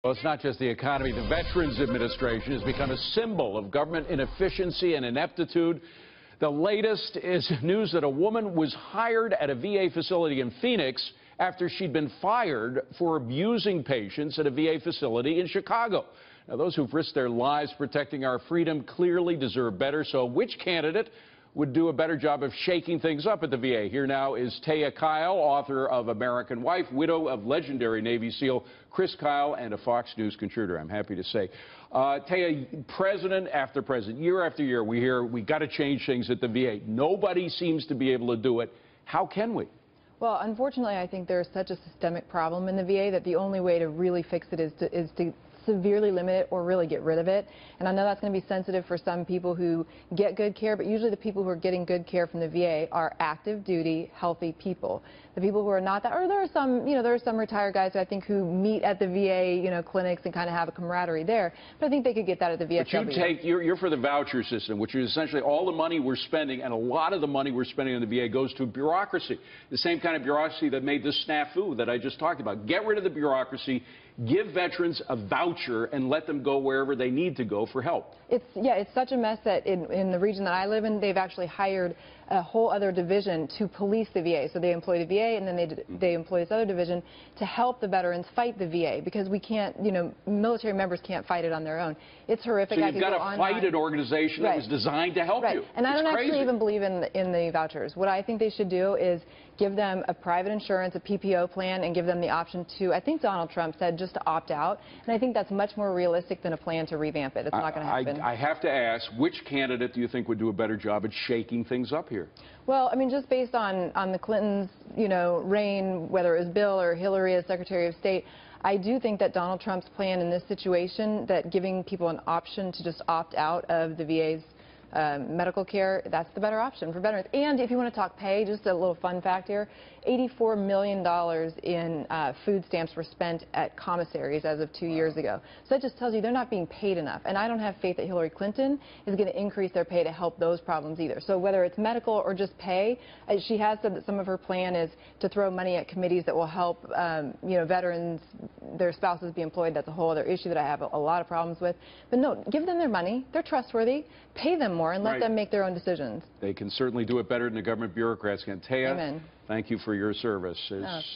Well, it's not just the economy. The Veterans Administration has become a symbol of government inefficiency and ineptitude. The latest is news that a woman was hired at a VA facility in Phoenix after she'd been fired for abusing patients at a VA facility in Chicago. Now, those who've risked their lives protecting our freedom clearly deserve better. So which candidate would do a better job of shaking things up at the VA? Here now is Taya Kyle, author of American Wife, widow of legendary Navy SEAL Chris Kyle, and a Fox News contributor, I'm happy to say. Taya, president after president, year after year, we hear we got to change things at the VA. Nobody seems to be able to do it. How can we? Well, unfortunately, I think there's such a systemic problem in the VA that the only way to really fix it is to severely limit it or really get rid of it. And I know that's going to be sensitive for some people who get good care, but usually the people who are getting good care from the VA are active duty, healthy people. The people who are not that, or there are some, there are some retired guys I think who meet at the VA, clinics and kind of have a camaraderie there. But I think they could get that at the VFW. But you're for the voucher system, which is essentially all the money we're spending, and a lot of the money we're spending on the VA goes to bureaucracy. The same kind of bureaucracy that made this snafu that I just talked about. Get rid of the bureaucracy, give veterans a voucher, and let them go wherever they need to go for help. It's such a mess that in the region that I live in, they've actually hired a whole other division to police the VA. So they employ the VA, and then they employ this other division to help the veterans fight the VA, because we can't, military members can't fight it on their own. It's horrific. So you've got to fight an organization that was designed to help you. And I don't crazy. actually even believe in the vouchers. What I think they should do is give them a private insurance, a PPO plan, and give them the option to, I think Donald Trump said, just to opt out. And I think that's much more realistic than a plan to revamp it. It's not going to happen. I have to ask, which candidate do you think would do a better job at shaking things up here? Well, I mean, just based on the Clintons, reign, whether it was Bill or Hillary as Secretary of State, I do think that Donald Trump's plan in this situation, that giving people an option to just opt out of the VA's medical care, that's the better option for veterans. And if you want to talk pay, just a little fun fact here, $84 million in food stamps were spent at commissaries as of 2 years ago. So that just tells you they're not being paid enough. And I don't have faith that Hillary Clinton is going to increase their pay to help those problems either. So whether it's medical or just pay, she has said that some of her plan is to throw money at committees that will help veterans, their spouses be employed. That's a whole other issue that I have a lot of problems with. But no, give them their money. They're trustworthy. Pay them more and let them make their own decisions. They can certainly do it better than the government bureaucrats can. Taya, amen. Thank you for your service.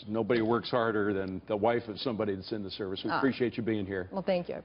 Nobody works harder than the wife of somebody that's in the service. We appreciate you being here. Well, thank you.